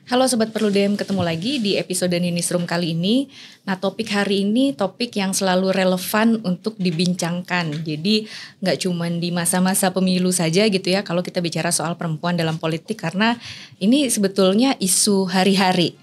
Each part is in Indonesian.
Halo Sobat Perludem, ketemu lagi di episode Newsroom kali ini. Nah, topik hari ini topik yang selalu relevan untuk dibincangkan. Jadi nggak cuma di masa-masa pemilu saja gitu ya kalau kita bicara soal perempuan dalam politik, karena ini sebetulnya isu hari-hari.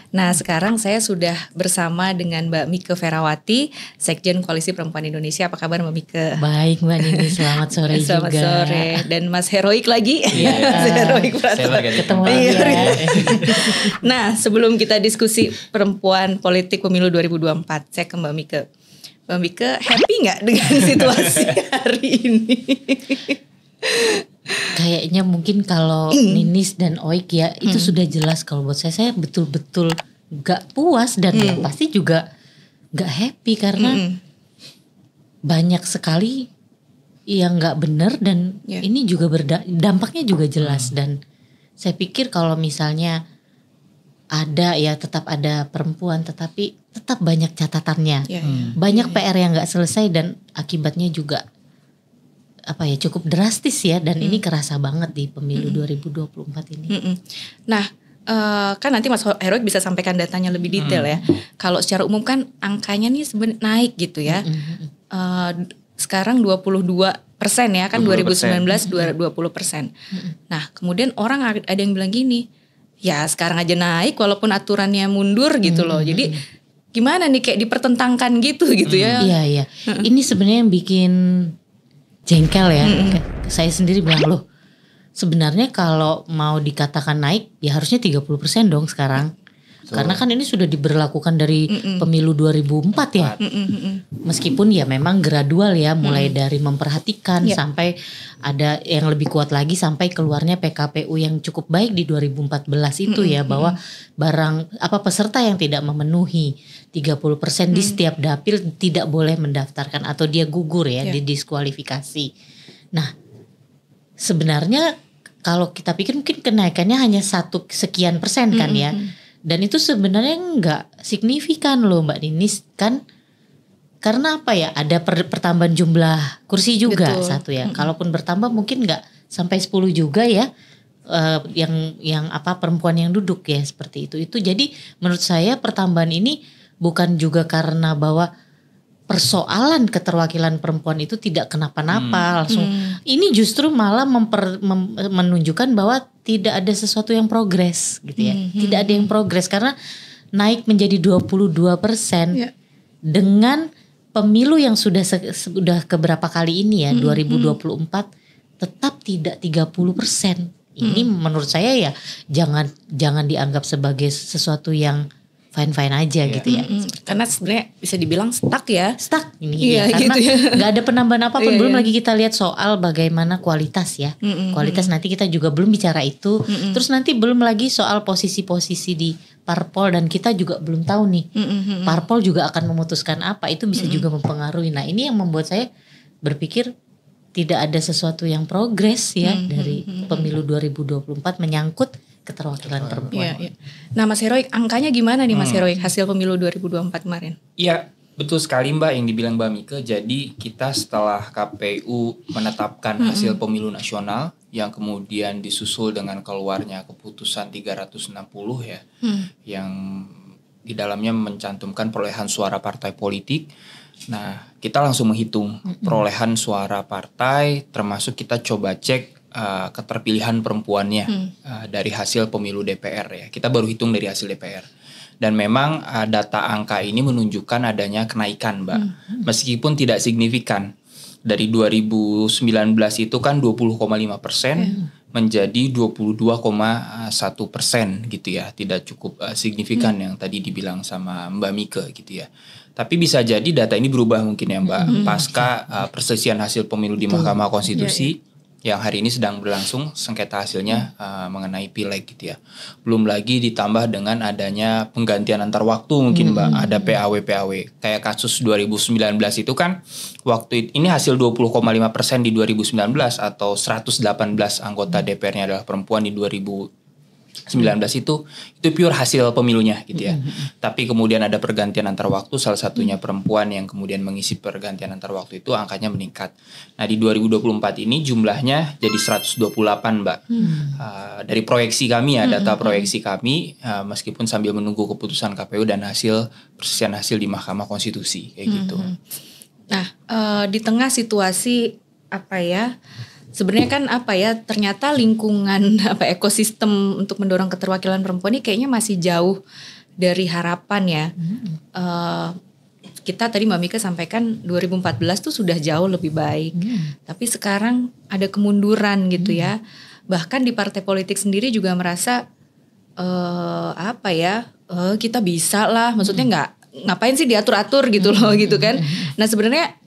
Nah, sekarang saya sudah bersama dengan Mbak Mike Ferawati, Sekjen Koalisi Perempuan Indonesia. Apa kabar Mbak Mike? Baik Mbak Nini, selamat sore Selamat juga. Selamat sore. Dan Mas Heroik lagi. Iya. Mas Heroik Ketemu lagi ya. Nah, sebelum kita diskusi perempuan politik pemilu 2024, saya ke Mbak Mike. Mbak Mike, happy nggak dengan situasi hari ini? Kayaknya mungkin kalau Ninis dan Oik ya itu sudah jelas. Kalau buat saya betul-betul gak puas dan ya pasti juga gak happy karena banyak sekali yang gak benar dan ini juga dampaknya juga jelas. Dan saya pikir kalau misalnya ada ya tetap ada perempuan, tetapi tetap banyak catatannya, banyak PR yang gak selesai dan akibatnya juga cukup drastis ya, dan ini kerasa banget di pemilu 2024 ini. Nah, kan nanti Mas Heroik bisa sampaikan datanya lebih detail ya. Kalau secara umum kan angkanya nih sebenarnya naik gitu ya. Sekarang 22% ya kan, 2019 20%. Nah, kemudian orang ada yang bilang gini, ya sekarang aja naik walaupun aturannya mundur gitu loh. Jadi gimana nih, kayak dipertentangkan gitu ya. Iya. Ini sebenarnya yang bikin jengkel ya. Saya sendiri bilang loh, sebenarnya kalau mau dikatakan naik ya harusnya 30% dong sekarang. Karena kan ini sudah diberlakukan dari pemilu 2004 ya. Meskipun ya memang gradual ya, mulai dari memperhatikan sampai ada yang lebih kuat lagi sampai keluarnya PKPU yang cukup baik di 2014 itu ya, bahwa peserta yang tidak memenuhi 30% di setiap dapil tidak boleh mendaftarkan atau dia gugur ya, didiskualifikasi. Nah, sebenarnya kalau kita pikir mungkin kenaikannya hanya 1 sekian persen kan ya. Dan itu sebenarnya nggak signifikan loh Mbak Ninis kan, karena apa ya, ada pertambahan jumlah kursi juga. Betul. Satu ya. Kalaupun bertambah mungkin nggak sampai 10 juga ya, yang perempuan yang duduk ya seperti itu. Itu jadi menurut saya pertambahan ini bukan juga karena bahwa persoalan keterwakilan perempuan itu tidak kenapa-napa langsung. Ini justru malah menunjukkan bahwa tidak ada sesuatu yang progres gitu ya. Tidak ada yang progres karena naik menjadi 22% dengan pemilu yang sudah keberapa kali ini ya, 2024 tetap tidak 30%. Ini menurut saya ya jangan dianggap sebagai sesuatu yang fine-fine aja gitu ya. Karena sebenarnya bisa dibilang stuck ini karena gitu ya. Gak ada penambahan apapun. Belum lagi kita lihat soal bagaimana kualitas ya. Kualitas nanti kita juga belum bicara itu. Terus nanti belum lagi soal posisi-posisi di parpol, dan kita juga belum tahu nih parpol juga akan memutuskan apa. Itu bisa juga mempengaruhi. Nah, ini yang membuat saya berpikir tidak ada sesuatu yang progres ya dari pemilu 2024 menyangkut keterwakilan perempuan. Nah Mas Heroik, angkanya gimana nih Mas Heroik hasil pemilu 2024 kemarin? Iya, betul sekali Mbak yang dibilang Mbak Mike. Jadi kita setelah KPU menetapkan hasil pemilu nasional yang kemudian disusul dengan keluarnya keputusan 360 ya, yang di dalamnya mencantumkan perolehan suara partai politik. Nah, kita langsung menghitung perolehan suara partai, termasuk kita coba cek keterpilihan perempuannya dari hasil pemilu DPR ya. Kita baru hitung dari hasil DPR. Dan memang data angka ini menunjukkan adanya kenaikan Mbak. Meskipun tidak signifikan. Dari 2019 itu kan 20,5% menjadi 22,1% gitu ya. Tidak cukup signifikan yang tadi dibilang sama Mbak Mike gitu ya. Tapi bisa jadi data ini berubah mungkin ya Mbak. Pasca perselisihan hasil pemilu di Mahkamah Konstitusi. yang hari ini sedang berlangsung sengketa hasilnya mengenai pileg gitu ya. Belum lagi ditambah dengan adanya penggantian antar waktu mungkin Mbak, ada PAW. Kayak kasus 2019 itu kan waktu ini hasil 20,5% di 2019 atau 118 anggota DPR-nya adalah perempuan di 2019 itu pure hasil pemilunya gitu ya. Tapi kemudian ada pergantian antar waktu, salah satunya perempuan yang kemudian mengisi pergantian antar waktu itu angkanya meningkat. Nah di 2024 ini jumlahnya jadi 128 Mbak. Dari proyeksi kami ya, data proyeksi kami meskipun sambil menunggu keputusan KPU dan persisian hasil di Mahkamah Konstitusi kayak gitu. Nah di tengah situasi sebenarnya kan ternyata lingkungan ekosistem untuk mendorong keterwakilan perempuan ini kayaknya masih jauh dari harapan ya. Kita tadi Mbak Mika sampaikan 2014 tuh sudah jauh lebih baik. Tapi sekarang ada kemunduran gitu ya. Bahkan di partai politik sendiri juga merasa kita bisa lah, maksudnya ngapain sih diatur-atur gitu loh gitu kan. Nah sebenarnya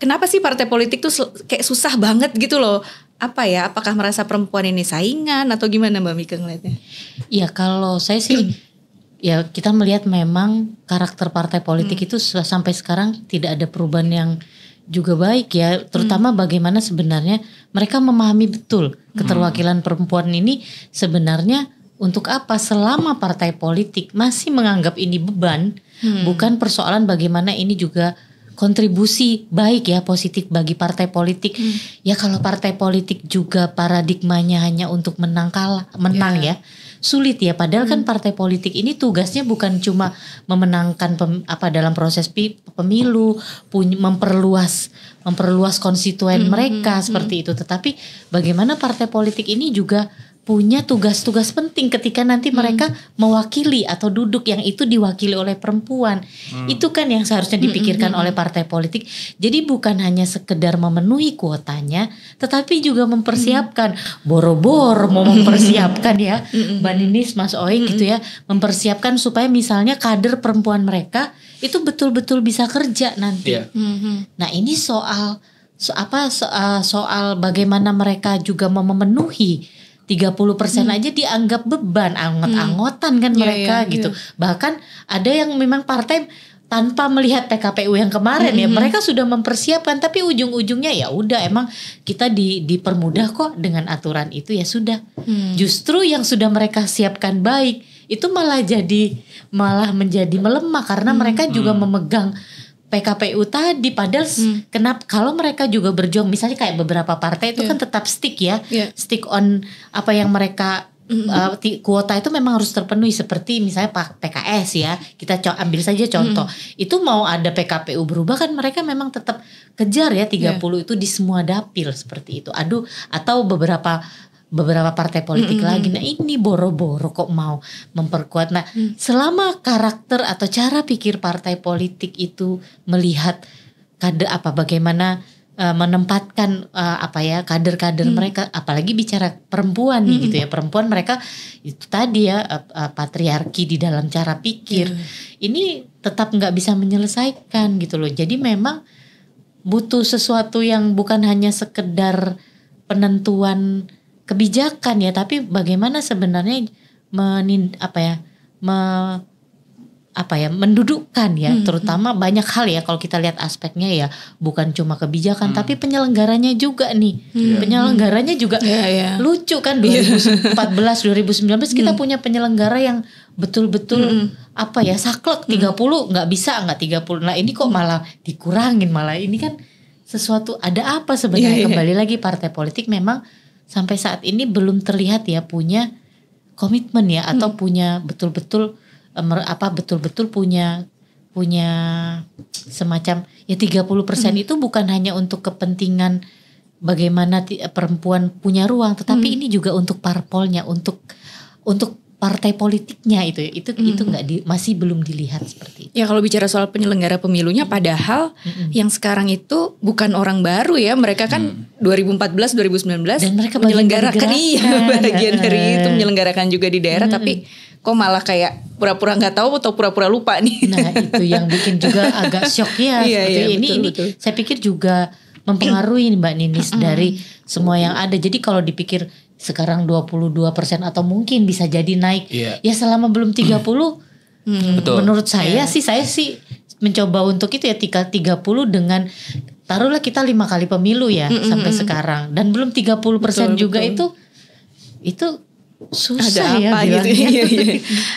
kenapa sih partai politik tuh kayak susah banget gitu loh? Apakah merasa perempuan ini saingan atau gimana Mbak Mika ngeliatnya? Ya kalau saya sih ya kita melihat memang karakter partai politik itu sampai sekarang tidak ada perubahan yang juga baik ya. Terutama bagaimana sebenarnya mereka memahami betul keterwakilan perempuan ini sebenarnya untuk apa, selama partai politik masih menganggap ini beban, bukan persoalan bagaimana ini juga kontribusi baik ya, positif bagi partai politik. Ya kalau partai politik juga paradigmanya hanya untuk menang ya, sulit ya. Padahal kan partai politik ini tugasnya bukan cuma memenangkan dalam proses pemilu, memperluas konstituen mereka seperti itu. Tetapi bagaimana partai politik ini juga punya tugas-tugas penting ketika nanti mereka mewakili atau duduk yang itu diwakili oleh perempuan. Itu kan yang seharusnya dipikirkan oleh partai politik. Jadi bukan hanya sekedar memenuhi kuotanya, tetapi juga mempersiapkan. Boro-boro mau mempersiapkan ya, Mbak Ninis, Mas Oing gitu ya, mempersiapkan supaya misalnya kader perempuan mereka itu betul-betul bisa kerja nanti. Nah ini soal bagaimana mereka juga mau memenuhi 30% aja dianggap beban, anggot-anggotan kan mereka gitu. Bahkan ada yang memang partai tanpa melihat PKPU yang kemarin ya, mereka sudah mempersiapkan, tapi ujung-ujungnya ya udah emang kita dipermudah kok dengan aturan itu, ya sudah. Justru yang sudah mereka siapkan baik itu malah menjadi melemah karena mereka juga memegang PKPU tadi. Padahal kenapa kalau mereka juga berjuang, misalnya kayak beberapa partai itu kan tetap stick ya, stick on apa yang mereka kuota itu memang harus terpenuhi, seperti misalnya PKS ya, kita ambil saja contoh. Itu mau ada PKPU berubah kan mereka memang tetap kejar ya 30 itu di semua dapil seperti itu. Atau beberapa partai politik lagi. Nah ini boro-boro kok mau memperkuat. Nah selama karakter atau cara pikir partai politik itu melihat bagaimana menempatkan kader-kader mereka, apalagi bicara perempuan nih gitu ya, perempuan mereka itu tadi ya patriarki di dalam cara pikir ini tetap nggak bisa menyelesaikan gitu loh. Jadi memang butuh sesuatu yang bukan hanya sekedar penentuan kebijakan ya, tapi bagaimana sebenarnya mendudukkan ya, terutama banyak hal ya kalau kita lihat aspeknya ya, bukan cuma kebijakan tapi penyelenggaranya juga nih. Penyelenggaranya juga lucu kan, 2014 2019 kita punya penyelenggara yang betul-betul saklek 30 nggak 30. Nah ini kok malah dikurangin, malah ini kan sesuatu, ada apa sebenarnya? Kembali lagi partai politik memang sampai saat ini belum terlihat ya punya komitmen ya, atau punya betul-betul punya semacam ya 30% itu bukan hanya untuk kepentingan bagaimana perempuan punya ruang, tetapi ini juga untuk parpolnya, untuk partai politiknya itu masih belum dilihat seperti itu. Ya kalau bicara soal penyelenggara pemilunya, padahal yang sekarang itu bukan orang baru ya, mereka kan 2014 2019 dan mereka menyelenggarakan bagian dari itu, menyelenggarakan juga di daerah, tapi kok malah kayak pura-pura nggak tahu atau pura-pura lupa nih. Nah itu yang bikin juga agak shock ya. Iya, ini betul. Saya pikir juga mempengaruhi Mbak Ninis dari semua yang ada. Jadi kalau dipikir sekarang 22% atau mungkin bisa jadi naik. Ya selama belum 30 Betul. menurut saya sih mencoba untuk itu ya 30 dengan taruhlah kita 5 kali pemilu ya sampai sekarang dan belum 30% juga betul. Itu susah ada apa ya gitu. Iya.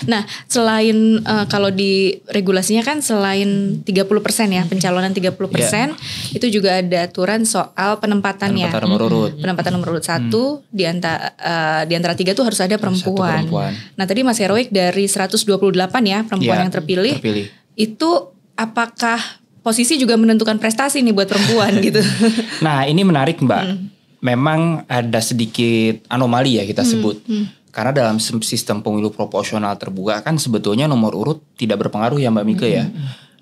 Nah, selain kalau di regulasinya kan selain 30% ya, pencalonan 30%, itu juga ada aturan soal penempatannya. Penempatan nomor urut 1 di antara 3 tuh harus ada perempuan. Nah, tadi Mas Heroik dari 128 ya perempuan yang terpilih. Itu apakah posisi juga menentukan prestasi nih buat perempuan gitu? Nah, ini menarik Mbak. Memang ada sedikit anomali ya kita sebut. Karena dalam sistem pemilu proporsional terbuka kan sebetulnya nomor urut tidak berpengaruh ya Mbak Mika ya.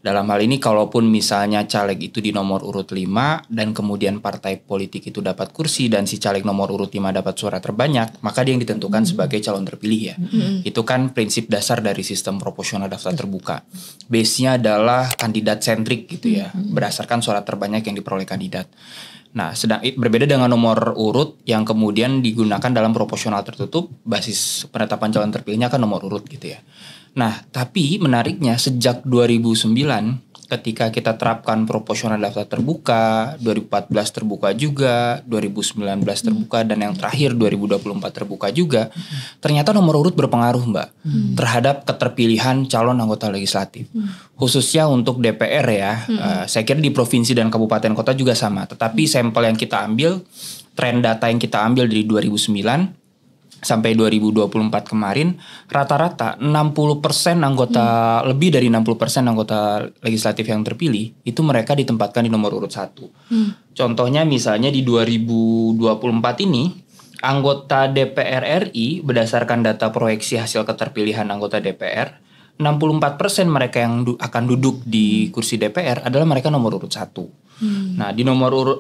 Dalam hal ini kalaupun misalnya caleg itu di nomor urut 5 dan kemudian partai politik itu dapat kursi dan si caleg nomor urut 5 dapat suara terbanyak, maka dia yang ditentukan sebagai calon terpilih ya. Itu kan prinsip dasar dari sistem proporsional daftar terbuka. Base-nya adalah kandidat sentrik gitu ya, berdasarkan suara terbanyak yang diperoleh kandidat. Nah, berbeda dengan nomor urut yang kemudian digunakan dalam proporsional tertutup, basis penetapan calon terpilihnya kan nomor urut gitu ya. Nah, tapi menariknya sejak 2009 ketika kita terapkan proporsional daftar terbuka, 2014 terbuka juga, 2019 terbuka dan yang terakhir 2024 terbuka juga, ternyata nomor urut berpengaruh Mbak terhadap keterpilihan calon anggota legislatif. Khususnya untuk DPR ya, saya kira di provinsi dan kabupaten kota juga sama. Tetapi sampel yang kita ambil, tren data yang kita ambil dari 2009 sampai 2024 kemarin, rata-rata 60% anggota, lebih dari 60% anggota legislatif yang terpilih, itu mereka ditempatkan di nomor urut 1. Contohnya misalnya di 2024 ini, anggota DPR RI berdasarkan data proyeksi hasil keterpilihan anggota DPR, 64% mereka yang akan duduk di kursi DPR adalah mereka nomor urut 1. Nah, di nomor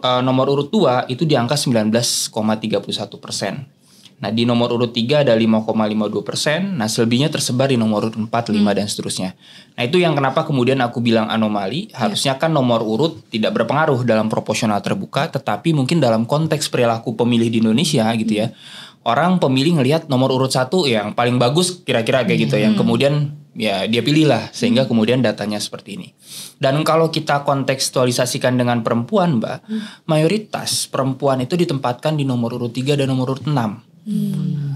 urut 2 itu di angka 19,31%. Nah, di nomor urut 3 ada 5,52%. Nah, selebihnya tersebar di nomor urut 4, 5 dan seterusnya. Nah, itu yang kenapa kemudian aku bilang anomali. Harusnya kan nomor urut tidak berpengaruh dalam proporsional terbuka, tetapi mungkin dalam konteks perilaku pemilih di Indonesia gitu ya. Orang pemilih ngelihat nomor urut 1 yang paling bagus kira-kira kayak gitu, yang kemudian ya dia pilih lah sehingga kemudian datanya seperti ini. Dan kalau kita kontekstualisasikan dengan perempuan Mbak, mayoritas perempuan itu ditempatkan di nomor urut 3 dan nomor urut 6.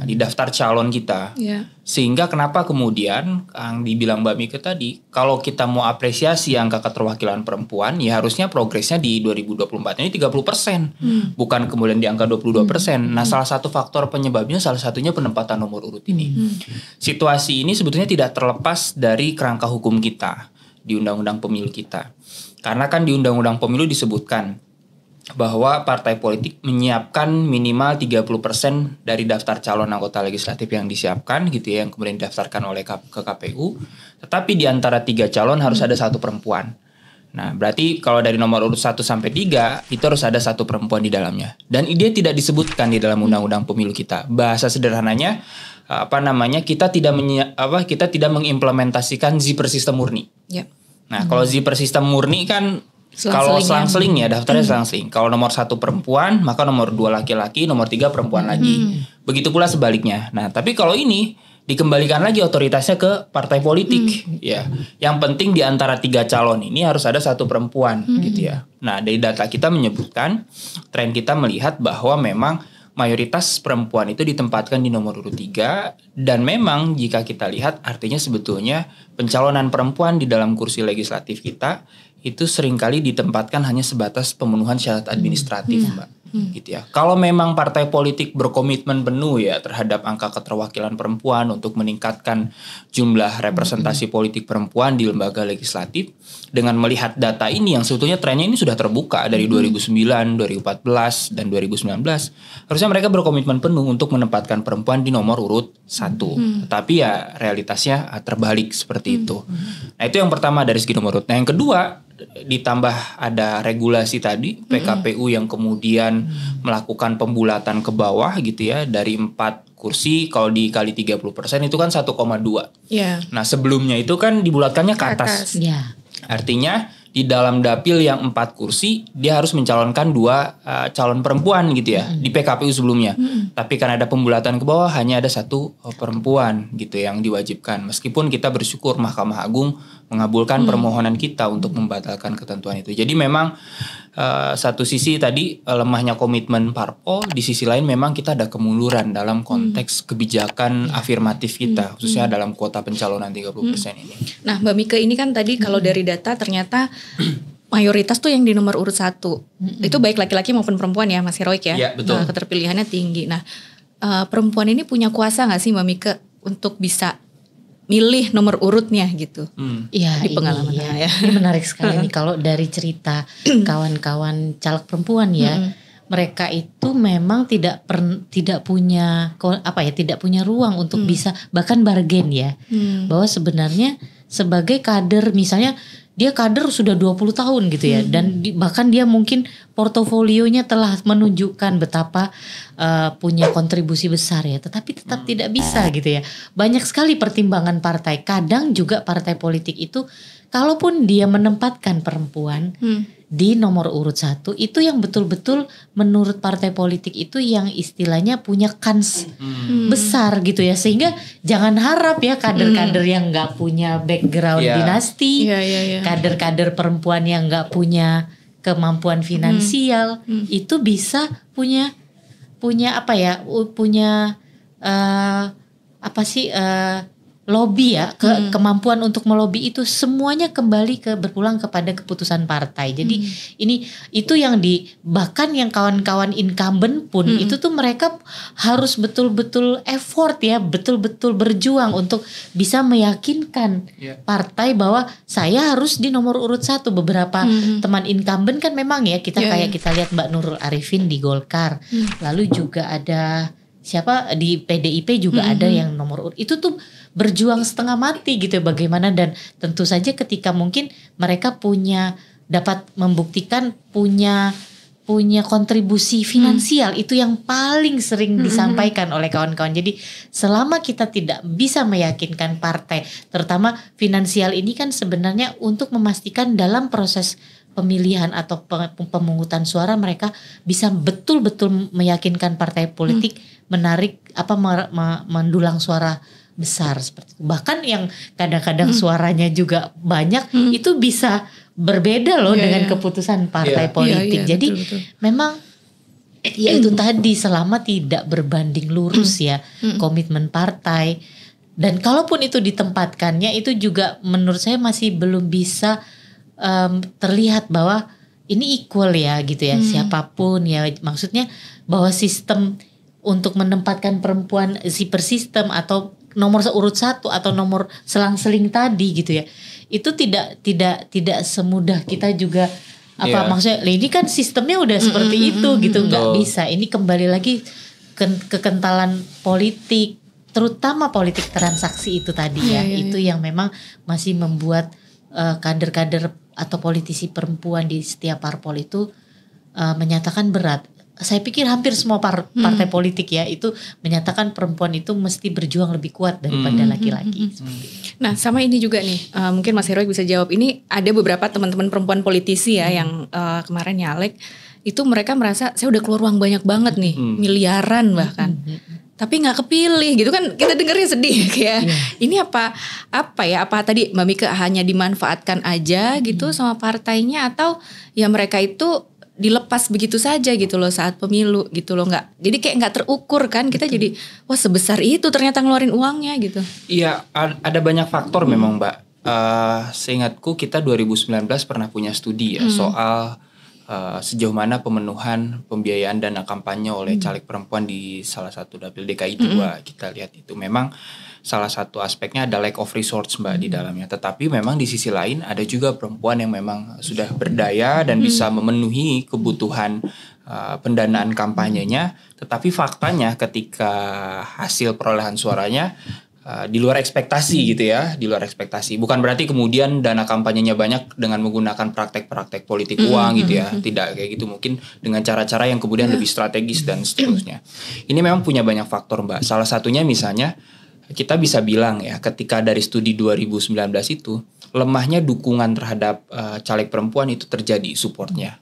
Di daftar calon kita. Sehingga kenapa kemudian yang dibilang Mbak Mika tadi, kalau kita mau apresiasi angka keterwakilan perempuan, ya harusnya progresnya di 2024 ini 30%, bukan kemudian di angka 22%. Nah, salah satu faktor penyebabnya salah satunya penempatan nomor urut ini. Situasi ini sebetulnya tidak terlepas dari kerangka hukum kita di Undang-Undang Pemilu kita. Karena kan di Undang-Undang Pemilu disebutkan bahwa partai politik menyiapkan minimal 30% dari daftar calon anggota legislatif yang disiapkan gitu ya, yang kemudian didaftarkan oleh ke KPU. Tetapi di antara 3 calon harus ada 1 perempuan. Nah, berarti kalau dari nomor urut 1 sampai 3 itu harus ada 1 perempuan di dalamnya. Dan dia tidak disebutkan di dalam Undang-Undang Pemilu kita. Bahasa sederhananya kita tidak mengimplementasikan zipper sistem murni. Nah, kalau zipper sistem murni kan kalau selang-seling ya daftarnya selang-seling. Kalau nomor 1 perempuan, maka nomor 2 laki-laki, nomor 3 perempuan lagi. Begitu pula sebaliknya. Nah, tapi kalau ini dikembalikan lagi otoritasnya ke partai politik ya. Yang penting di antara 3 calon ini harus ada 1 perempuan gitu ya. Nah, dari data kita menyebutkan, tren kita melihat bahwa memang mayoritas perempuan itu ditempatkan di nomor urut 3 dan memang jika kita lihat artinya sebetulnya pencalonan perempuan di dalam kursi legislatif kita itu seringkali ditempatkan hanya sebatas pemenuhan syarat administratif, Mbak. Gitu ya. Kalau memang partai politik berkomitmen penuh ya terhadap angka keterwakilan perempuan untuk meningkatkan jumlah representasi politik perempuan di lembaga legislatif, dengan melihat data ini yang sebetulnya trennya ini sudah terbuka dari 2009, 2014 dan 2019, harusnya mereka berkomitmen penuh untuk menempatkan perempuan di nomor urut 1. Tapi ya realitasnya terbalik seperti itu. Nah, itu yang pertama dari segi nomor urut. Nah, yang kedua, ditambah ada regulasi tadi PKPU yang kemudian melakukan pembulatan ke bawah gitu ya, dari 4 kursi kalau dikali 30% itu kan 1,2. Nah, sebelumnya itu kan dibulatkannya ke atas. Artinya di dalam dapil yang 4 kursi dia harus mencalonkan 2 calon perempuan gitu ya di PKPU sebelumnya. Tapi karena ada pembulatan ke bawah hanya ada 1 perempuan gitu yang diwajibkan. Meskipun kita bersyukur Mahkamah Agung mengabulkan permohonan kita untuk membatalkan ketentuan itu. Jadi memang satu sisi tadi lemahnya komitmen parpol, di sisi lain memang kita ada kemunduran dalam konteks kebijakan afirmatif kita, khususnya dalam kuota pencalonan 30% ini. Nah Mbak Mika ini kan tadi kalau dari data ternyata mayoritas tuh yang di nomor urut 1. Itu baik laki-laki maupun perempuan ya Mas Heroik ya. Iya, betul. Keterpilihannya tinggi. Nah perempuan ini punya kuasa gak sih Mbak Mika untuk bisa milih nomor urutnya gitu? Iya, di pengalaman ya. Ini menarik sekali nih kalau dari cerita kawan-kawan caleg perempuan ya. Mereka itu memang tidak punya tidak punya ruang untuk bisa bahkan bargain ya. Bahwa sebenarnya sebagai kader misalnya dia kader sudah 20 tahun gitu ya dan bahkan dia mungkin portofolionya telah menunjukkan betapa punya kontribusi besar ya, tetapi tetap tidak bisa gitu ya. Banyak sekali pertimbangan partai. Kadang juga partai politik itu kalaupun dia menempatkan perempuan di nomor urut 1, itu yang betul-betul menurut partai politik itu yang istilahnya punya kans besar gitu ya. Sehingga jangan harap ya kader-kader yang gak punya background dinasti, kader-kader perempuan yang gak punya kemampuan finansial itu bisa punya lobby ya, kemampuan untuk melobi itu semuanya kembali berpulang kepada keputusan partai. Jadi itu yang bahkan yang kawan-kawan incumbent pun itu tuh mereka harus betul-betul effort ya, betul-betul berjuang untuk bisa meyakinkan partai bahwa saya harus di nomor urut 1. Beberapa teman incumbent kan memang ya kita kita lihat Mbak Nurul Arifin di Golkar, lalu juga ada siapa di PDIP juga ada yang nomor urut itu tuh berjuang setengah mati gitu bagaimana, dan tentu saja ketika mungkin mereka dapat membuktikan punya kontribusi finansial itu yang paling sering disampaikan oleh kawan-kawan. Jadi selama kita tidak bisa meyakinkan partai, terutama finansial ini kan sebenarnya untuk memastikan dalam proses pemilihan atau pemungutan suara mereka bisa betul-betul meyakinkan partai politik menarik mendulang suara besar seperti itu. Bahkan yang kadang-kadang suaranya juga banyak itu bisa berbeda loh dengan keputusan partai politik. Jadi betul. Memang ya itu tadi selama tidak berbanding lurus ya komitmen partai, dan kalaupun itu ditempatkannya itu juga menurut saya masih belum bisa terlihat bahwa ini equal ya gitu ya, siapapun ya, maksudnya bahwa sistem untuk menempatkan perempuan per sistem atau nomor urut 1 atau nomor selang-seling tadi gitu ya, itu tidak semudah kita juga maksudnya ini kan sistemnya udah seperti itu gitu, nggak bisa. Ini kembali lagi kekentalan politik, terutama politik transaksi itu tadi itu yang memang masih membuat kader-kader atau politisi perempuan di setiap parpol itu menyatakan berat. Saya pikir hampir semua partai politik ya itu menyatakan perempuan itu mesti berjuang lebih kuat daripada laki-laki. Nah sama ini juga nih, mungkin Mas Heroik bisa jawab. Ini ada beberapa teman-teman perempuan politisi ya yang kemarin nyalek, itu mereka merasa saya udah keluar uang banyak banget nih, miliaran bahkan. Tapi nggak kepilih gitu kan, kita dengarnya sedih kayak ini apa tadi Mbak Mika hanya dimanfaatkan aja gitu sama partainya, atau ya mereka itu dilepas begitu saja gitu loh saat pemilu gitu loh, nggak, jadi kayak nggak terukur kan, kita jadi wah sebesar itu ternyata ngeluarin uangnya gitu. Iya, ada banyak faktor memang Mbak. Seingatku kita 2019 pernah punya studi ya soal sejauh mana pemenuhan pembiayaan dana kampanye oleh caleg perempuan di salah satu dapil DKI 2. Kita lihat itu memang salah satu aspeknya ada lack of resource Mbak di dalamnya. Tetapi memang di sisi lain ada juga perempuan yang memang sudah berdaya dan bisa memenuhi kebutuhan pendanaan kampanyenya. Tetapi faktanya ketika hasil perolehan suaranya di luar ekspektasi gitu ya, di luar ekspektasi. Bukan berarti kemudian dana kampanyenya banyak dengan menggunakan praktek-praktek politik uang gitu ya. Tidak kayak gitu, mungkin dengan cara-cara yang kemudian lebih strategis dan seterusnya. Ini memang punya banyak faktor Mbak. Salah satunya misalnya kita bisa bilang ya, ketika dari studi 2019 itu lemahnya dukungan terhadap caleg perempuan itu terjadi supportnya.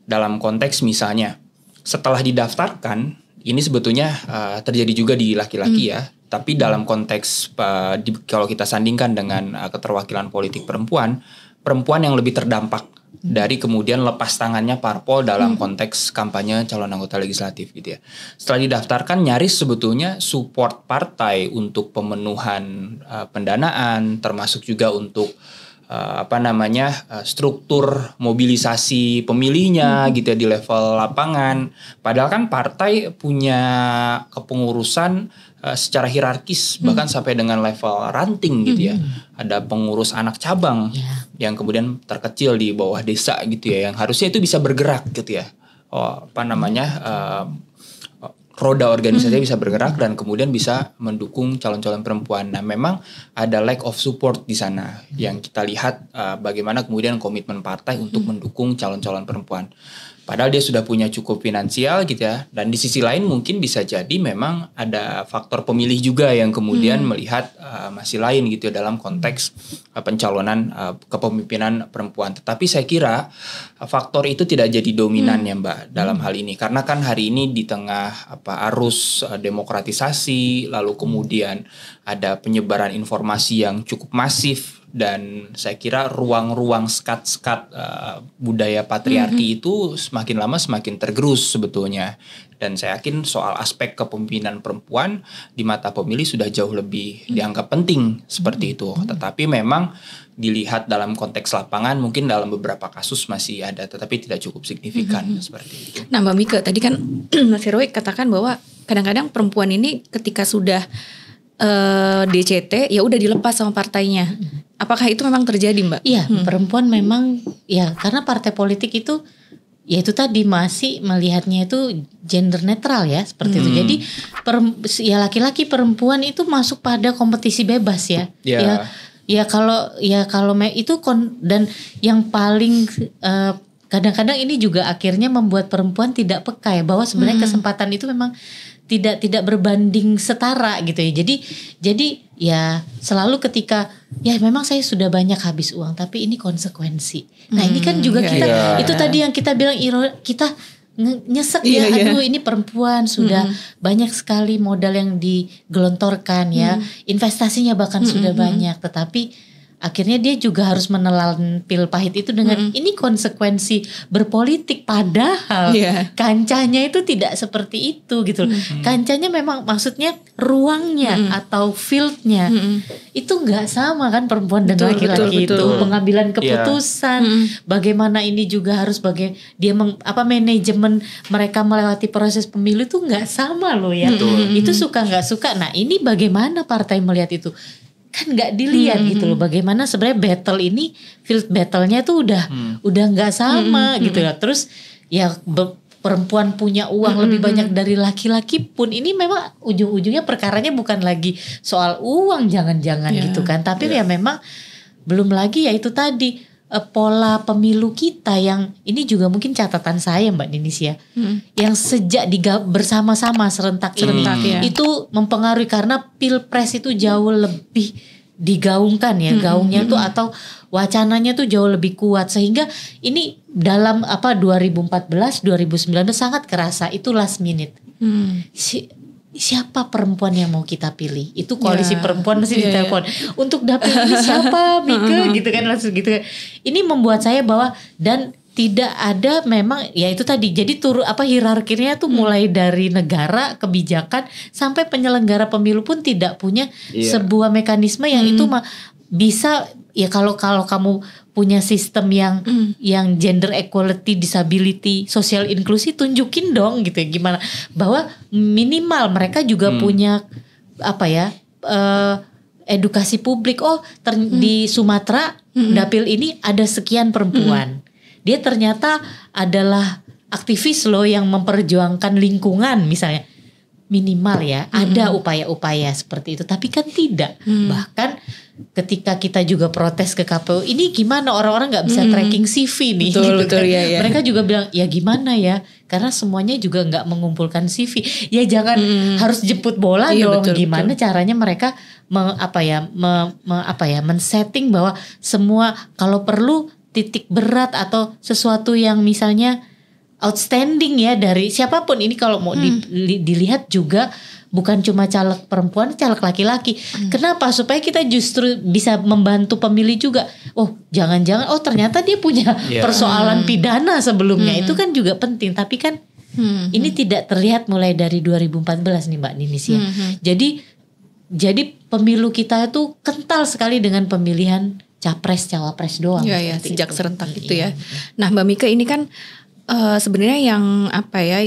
Dalam konteks misalnya setelah didaftarkan, ini sebetulnya terjadi juga di laki-laki ya. Tapi dalam konteks kalau kita sandingkan dengan keterwakilan politik perempuan yang lebih terdampak dari kemudian lepas tangannya parpol dalam konteks kampanye calon anggota legislatif gitu ya. Setelah didaftarkan nyaris sebetulnya support partai untuk pemenuhan pendanaan, termasuk juga untuk struktur mobilisasi pemilihnya gitu ya di level lapangan. Padahal kan partai punya kepengurusan secara hierarkis bahkan sampai dengan level ranting gitu ya. Ada pengurus anak cabang yang kemudian terkecil di bawah desa gitu ya, yang harusnya itu bisa bergerak gitu ya. Roda organisasinya bisa bergerak dan kemudian bisa mendukung calon-calon perempuan. Nah, memang ada lack of support di sana yang kita lihat bagaimana kemudian komitmen partai untuk mendukung calon-calon perempuan. Padahal dia sudah punya cukup finansial gitu ya. Dan di sisi lain mungkin bisa jadi memang ada faktor pemilih juga yang kemudian melihat masih lain gitu ya dalam konteks pencalonan kepemimpinan perempuan. Tetapi saya kira faktor itu tidak jadi dominan ya Mbak dalam hal ini. Karena kan hari ini di tengah arus demokratisasi, lalu kemudian ada penyebaran informasi yang cukup masif. Dan saya kira ruang-ruang sekat-sekat budaya patriarki itu semakin lama semakin tergerus sebetulnya. Dan saya yakin soal aspek kepemimpinan perempuan di mata pemilih sudah jauh lebih dianggap penting seperti itu. Tetapi memang dilihat dalam konteks lapangan mungkin dalam beberapa kasus masih ada, tetapi tidak cukup signifikan seperti itu. Nah Mbak Mika, tadi kan Mas Heroik katakan bahwa kadang-kadang perempuan ini ketika sudah DCT ya udah dilepas sama partainya. Apakah itu memang terjadi Mbak? Iya, perempuan memang ya karena partai politik itu ya itu tadi masih melihatnya itu gender netral ya seperti itu. Jadi laki-laki perempuan itu masuk pada kompetisi bebas ya. Ya kalau itu dan yang paling kadang-kadang ini juga akhirnya membuat perempuan tidak peka ya bahwa sebenarnya kesempatan itu memang tidak berbanding setara gitu ya. Jadi ya selalu ketika ya memang saya sudah banyak habis uang tapi ini konsekuensi. Nah, ini kan juga kita itu tadi yang kita bilang kita nyesek ya. Aduh, ini perempuan sudah banyak sekali modal yang digelontorkan ya. Investasinya bahkan sudah banyak, tetapi akhirnya dia juga harus menelan pil pahit itu dengan ini konsekuensi berpolitik, padahal kancahnya itu tidak seperti itu gitu loh. Kancahnya memang maksudnya ruangnya atau fieldnya itu nggak sama kan perempuan dan laki-laki itu. Pengambilan keputusan, bagaimana ini juga harus manajemen mereka melewati proses pemilu itu nggak sama loh ya. Itu suka nggak suka. Nah, ini bagaimana partai melihat itu? Kan nggak dilihat gitu loh, bagaimana sebenarnya battle ini, field battle-nya tuh udah nggak sama gitu ya. Terus ya perempuan punya uang lebih banyak dari laki-laki pun ini memang ujung-ujungnya perkaranya bukan lagi soal uang jangan-jangan gitu kan, tapi ya memang belum lagi ya itu tadi pola pemilu kita yang ini juga mungkin catatan saya Mbak Ninis ya, yang sejak bersama-sama serentak itu mempengaruhi karena pilpres itu jauh lebih digaungkan ya, gaungnya tuh atau wacananya tuh jauh lebih kuat sehingga ini dalam 2014 2019 sangat kerasa itu last minute. Siapa perempuan yang mau kita pilih? Itu koalisi perempuan mesti ditelepon. Untuk dapil ini siapa Mika gitu kan, langsung gitu. Ini membuat saya bahwa dan tidak ada memang ya itu tadi. Jadi hierarkinya tuh mulai dari negara, kebijakan sampai penyelenggara pemilu pun tidak punya sebuah mekanisme yang itu bisa ya kalau kamu punya sistem yang gender equality, disability, social inclusive, tunjukin dong gitu ya gimana bahwa minimal mereka juga punya edukasi publik. Di Sumatera dapil ini ada sekian perempuan. Dia ternyata adalah aktivis loh yang memperjuangkan lingkungan misalnya. Minimal ya ada upaya-upaya seperti itu, tapi kan tidak. Bahkan ketika kita juga protes ke KPU, ini gimana orang-orang nggak bisa tracking CV nih, betul, ya. Mereka juga bilang ya gimana ya, karena semuanya juga nggak mengumpulkan CV. Ya jangan harus jemput bola Iya, dong. betul, Gimana caranya mereka men-setting bahwa semua kalau perlu titik berat atau sesuatu yang misalnya outstanding ya dari siapapun ini kalau mau dilihat juga bukan cuma caleg perempuan, caleg laki-laki. Kenapa? Supaya kita justru bisa membantu pemilih juga. Oh, jangan-jangan ternyata dia punya persoalan pidana sebelumnya. Itu kan juga penting. Tapi kan ini tidak terlihat mulai dari 2014 nih Mbak Ninis ya. Jadi pemilu kita itu kental sekali dengan pemilihan capres, cawapres doang. Iya, sejak serentak itu ya. Nah, Mbak Mika ini kan sebenarnya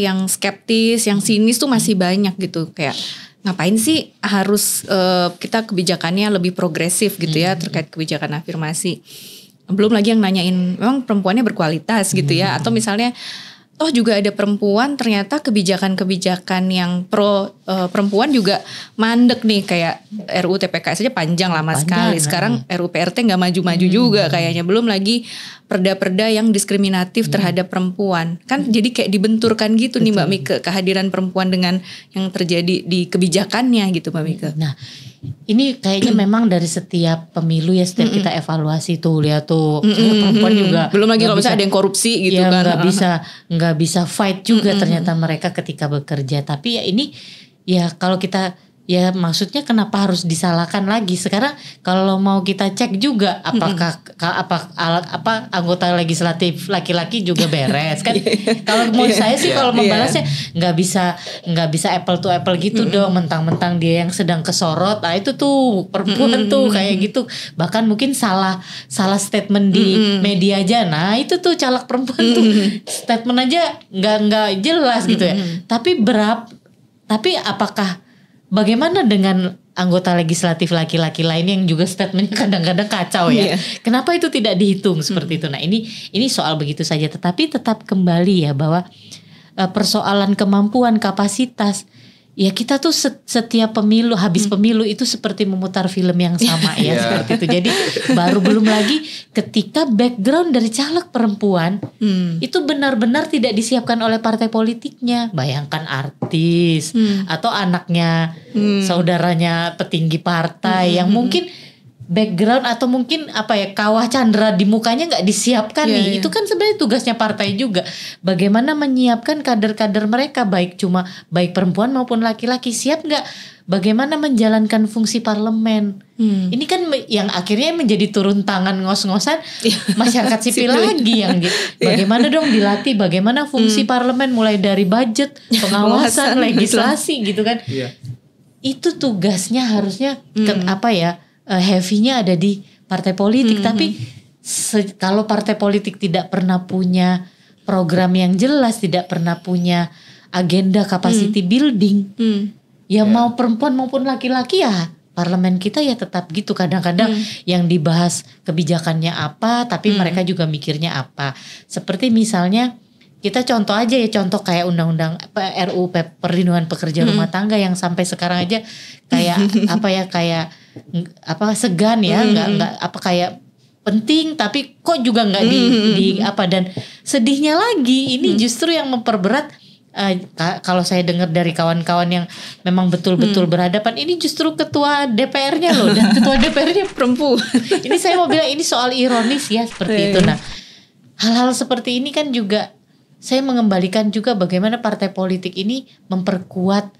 yang skeptis, yang sinis tuh masih banyak gitu, kayak ngapain sih harus kita kebijakannya lebih progresif gitu ya terkait kebijakan afirmasi. Belum lagi yang nanyain memang perempuannya berkualitas gitu ya, atau misalnya toh juga ada perempuan ternyata kebijakan-kebijakan yang pro perempuan juga mandek nih, kayak RUU TPKS aja panjang lama sekali. Sekarang RUU PRT nggak maju-maju juga kayaknya. Belum lagi perda-perda yang diskriminatif terhadap perempuan. Kan jadi kayak dibenturkan gitu nih Mbak Mika, kehadiran perempuan dengan yang terjadi di kebijakannya gitu Mbak Mika. Nah, ini kayaknya memang dari setiap pemilu ya, setiap kita evaluasi tuh lihat tuh perempuan juga. Belum lagi kalau misalnya ada yang korupsi gitu kan. Nggak bisa fight juga ternyata mereka ketika bekerja. Tapi ya ini ya kalau kita ya maksudnya kenapa harus disalahkan lagi? Sekarang kalau mau kita cek juga apakah anggota legislatif laki-laki juga beres kan? Kalau mau saya sih kalau membalasnya nggak bisa apple to apple gitu dong, mentang-mentang dia yang sedang kesorot. Nah itu tuh perempuan tuh kayak gitu. Bahkan mungkin salah statement di media aja. Nah itu tuh caleg perempuan tuh statement aja nggak jelas gitu ya. Tapi apakah bagaimana dengan anggota legislatif laki-laki lain yang juga statementnya kadang-kadang kacau ya? Kenapa itu tidak dihitung seperti itu? Nah ini soal begitu saja. Tetapi tetap kembali ya bahwa persoalan kemampuan, kapasitas. Ya kita tuh setiap pemilu, habis pemilu itu seperti memutar film yang sama ya seperti itu. Jadi belum lagi ketika background dari caleg perempuan itu benar-benar tidak disiapkan oleh partai politiknya. Bayangkan artis atau anaknya, saudaranya petinggi partai yang mungkin background atau mungkin kawah candra di mukanya nggak disiapkan nih. Itu kan sebenarnya tugasnya partai juga. Bagaimana menyiapkan kader-kader mereka baik perempuan maupun laki-laki, siap nggak? Bagaimana menjalankan fungsi parlemen? Ini kan yang akhirnya menjadi turun tangan ngos-ngosan masyarakat sipil lagi yang gitu. Bagaimana dong dilatih bagaimana fungsi parlemen mulai dari budget, pengawasan, legislasi gitu kan? Itu tugasnya harusnya heavy-nya ada di partai politik. Tapi kalau partai politik tidak pernah punya program yang jelas, tidak pernah punya agenda capacity building, mau perempuan maupun laki-laki ya parlemen kita ya tetap gitu. Kadang-kadang yang dibahas kebijakannya apa, tapi mereka juga mikirnya apa. Seperti misalnya kita contoh kayak undang-undang RUU perlindungan pekerja rumah tangga yang sampai sekarang aja kayak segan ya, nggak kayak penting tapi kok juga nggak dan sedihnya lagi ini justru yang memperberat. Kalau saya dengar dari kawan-kawan yang memang betul-betul berhadapan, ini justru ketua DPR-nya loh, dan ketua DPR-nya perempuan. Ini saya mau bilang ini soal ironis ya seperti itu. Nah, hal-hal seperti ini kan juga saya mengembalikan juga bagaimana partai politik ini memperkuat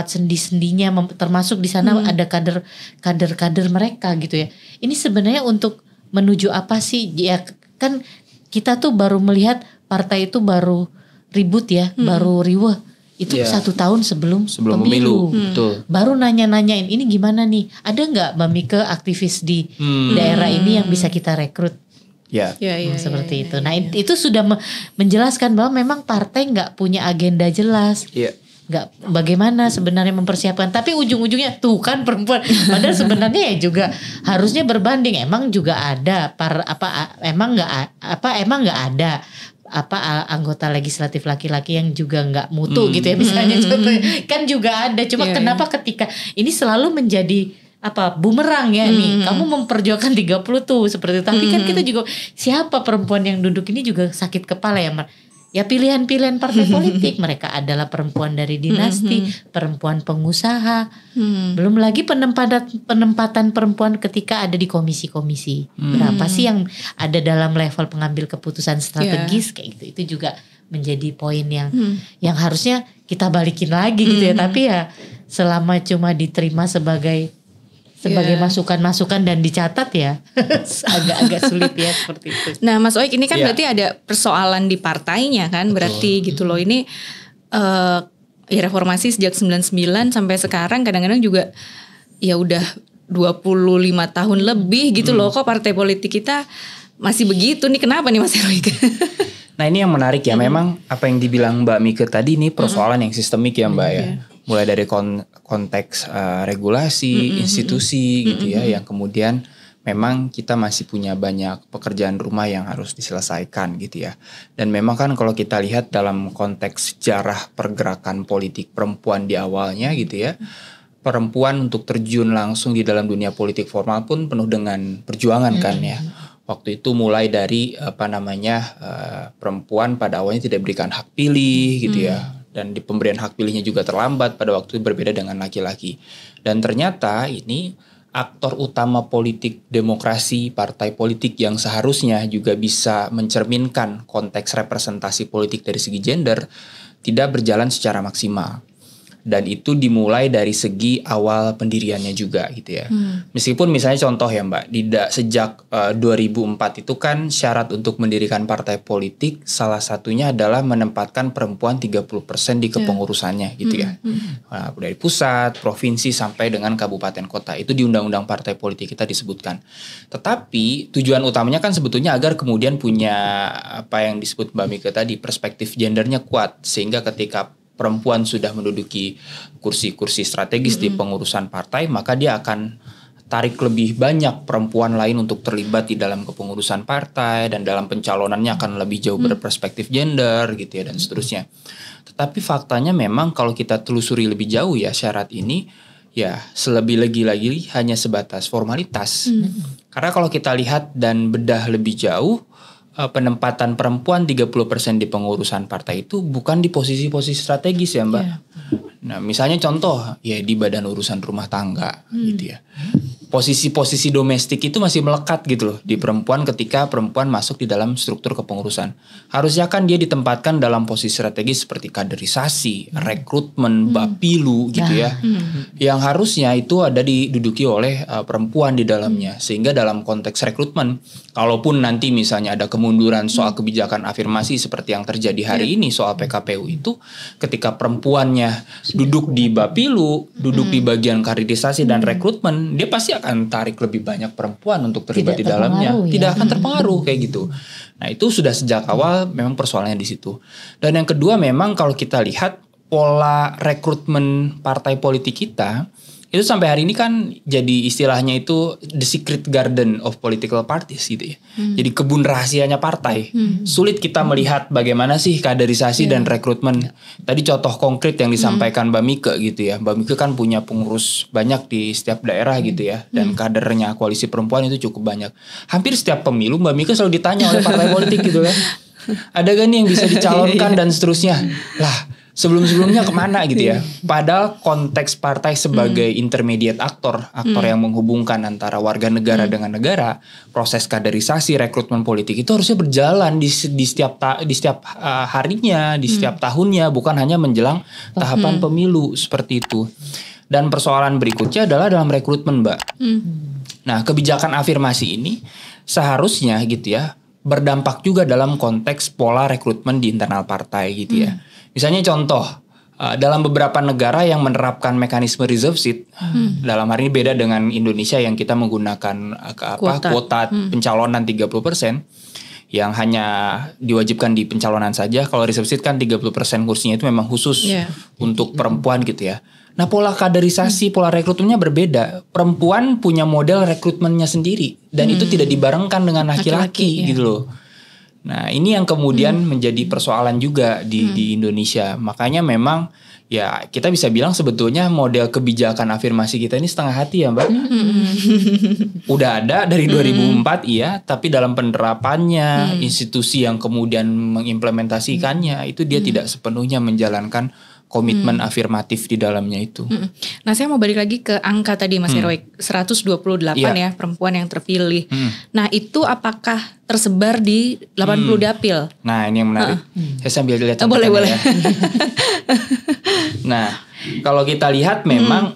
sendi-sendinya, termasuk di sana ada kader mereka gitu ya. Ini sebenarnya untuk menuju apa sih? Ya kan kita tuh baru melihat partai itu baru ribut ya, baru riweh. Itu 1 tahun sebelum pemilu. Betul. Baru nanya-nanyain ini gimana nih? Ada nggak Mbak Mika aktivis di daerah ini yang bisa kita rekrut? Seperti itu. Nah itu sudah menjelaskan bahwa memang partai nggak punya agenda jelas. Nggak bagaimana sebenarnya mempersiapkan, tapi ujung-ujungnya tuh kan perempuan. Padahal sebenarnya ya juga harusnya berbanding. Emang juga ada emang nggak ada anggota legislatif laki-laki yang juga nggak mutu gitu ya misalnya contohnya. Kan juga ada. Cuma kenapa ketika ini selalu menjadi bumerang ya nih, kamu memperjuangkan 30 tuh seperti itu. Tapi kan kita juga siapa perempuan yang duduk ini juga sakit kepala ya. ya pilihan-pilihan partai politik. Mereka adalah perempuan dari dinasti, perempuan pengusaha, belum lagi penempatan perempuan ketika ada di komisi-komisi. Berapa sih yang ada dalam level pengambil keputusan strategis kayak gitu. Itu juga menjadi poin yang harusnya kita balikin lagi gitu ya. Tapi ya selama cuma diterima sebagai masukan-masukan dan dicatat ya agak-agak sulit ya seperti itu. Nah Mas Oik ini kan berarti ada persoalan di partainya kan. Betul. Berarti gitu loh ini ya reformasi sejak 99 sampai sekarang kadang-kadang juga ya udah 25 tahun lebih gitu loh. Kok partai politik kita masih begitu nih, kenapa nih Mas Oik? Nah ini yang menarik ya, memang apa yang dibilang Mbak Mike tadi ini persoalan yang sistemik ya Mbak ya. Mulai dari konteks regulasi, institusi gitu ya, yang kemudian memang kita masih punya banyak pekerjaan rumah yang harus diselesaikan gitu ya. Dan memang kan kalau kita lihat dalam konteks sejarah pergerakan politik perempuan di awalnya gitu ya, perempuan untuk terjun langsung di dalam dunia politik formal pun penuh dengan perjuangan kan ya. Waktu itu mulai dari perempuan pada awalnya tidak diberikan hak pilih gitu ya. Dan di pemberian hak pilihnya juga terlambat pada waktu itu, berbeda dengan laki-laki. Dan ternyata ini aktor utama politik demokrasi, partai politik yang seharusnya juga bisa mencerminkan konteks representasi politik dari segi gender tidak berjalan secara maksimal. Dan itu dimulai dari segi awal pendiriannya juga gitu ya. Meskipun misalnya contoh ya Mbak, sejak 2004 itu kan syarat untuk mendirikan partai politik salah satunya adalah menempatkan perempuan 30% di kepengurusannya gitu ya. Nah, dari pusat, provinsi sampai dengan kabupaten kota. Itu di undang-undang partai politik kita disebutkan. Tetapi tujuan utamanya kan sebetulnya agar kemudian punya apa yang disebut Mbak Mika tadi, perspektif gendernya kuat. Sehingga ketika perempuan sudah menduduki kursi-kursi strategis di pengurusan partai, maka dia akan tarik lebih banyak perempuan lain untuk terlibat di dalam kepengurusan partai, dan dalam pencalonannya akan lebih jauh berperspektif gender gitu ya, dan seterusnya. Tetapi faktanya memang kalau kita telusuri lebih jauh ya, syarat ini ya selebih lagi hanya sebatas formalitas. Karena kalau kita lihat dan bedah lebih jauh, penempatan perempuan 30% di pengurusan partai itu bukan di posisi-posisi strategis ya Mbak. Nah misalnya contoh ya di badan urusan rumah tangga gitu ya. Posisi-posisi domestik itu masih melekat gitu loh di perempuan ketika perempuan masuk di dalam struktur kepengurusan. Harusnya kan dia ditempatkan dalam posisi strategis seperti kaderisasi, rekrutmen, bapilu gitu ya. Yang harusnya itu ada diduduki oleh perempuan di dalamnya. Sehingga dalam konteks rekrutmen, kalaupun nanti misalnya ada kemunduran soal kebijakan afirmasi seperti yang terjadi hari ini soal PKPU itu, ketika perempuannya duduk di bapilu, duduk di bagian kaderisasi dan rekrutmen, dia pasti akan tarik lebih banyak perempuan untuk terlibat di dalamnya. Tidak akan terpengaruh kayak gitu. Nah itu sudah sejak awal memang persoalannya di situ. Dan yang kedua memang kalau kita lihat pola rekrutmen partai politik kita, itu sampai hari ini kan jadi istilahnya itu the secret garden of political parties gitu ya. Jadi kebun rahasianya partai. Sulit kita melihat bagaimana sih kaderisasi dan rekrutmen. Tadi contoh konkret yang disampaikan Mbak Mike gitu ya. Mbak Mike kan punya pengurus banyak di setiap daerah gitu ya. Dan kadernya koalisi perempuan itu cukup banyak. Hampir setiap pemilu Mbak Mike selalu ditanya oleh partai politik gitu kan. Ada gak nih yang bisa dicalonkan dan seterusnya. Lah sebelum-sebelumnya kemana gitu ya. Padahal konteks partai sebagai intermediate aktor yang menghubungkan antara warga negara dengan negara, proses kaderisasi, rekrutmen politik itu harusnya berjalan di setiap harinya, di setiap tahunnya, bukan hanya menjelang tahapan pemilu seperti itu. Dan persoalan berikutnya adalah dalam rekrutmen Mbak. Nah kebijakan afirmasi ini seharusnya gitu ya berdampak juga dalam konteks pola rekrutmen di internal partai gitu ya. Misalnya contoh, dalam beberapa negara yang menerapkan mekanisme reserve seat, dalam hari ini beda dengan Indonesia yang kita menggunakan kuota pencalonan 30%, yang hanya diwajibkan di pencalonan saja. Kalau reserve seat kan 30% kursinya itu memang khusus untuk perempuan gitu ya. Nah pola kaderisasi, pola rekrutmennya berbeda. Perempuan punya model rekrutmennya sendiri, dan itu tidak dibarengkan dengan laki-laki gitu loh. Nah ini yang kemudian menjadi persoalan juga di Indonesia. Makanya memang ya kita bisa bilang sebetulnya model kebijakan afirmasi kita ini setengah hati ya Mbak. Udah ada dari 2004 iya, tapi dalam penerapannya institusi yang kemudian mengimplementasikannya itu dia tidak sepenuhnya menjalankan komitmen afirmatif di dalamnya itu. Nah saya mau balik lagi ke angka tadi Mas Heroik, 128 ya perempuan yang terpilih. Nah itu apakah tersebar di 80 dapil? Nah ini yang menarik. Saya sambil lihat. Boleh. Ya. Nah kalau kita lihat memang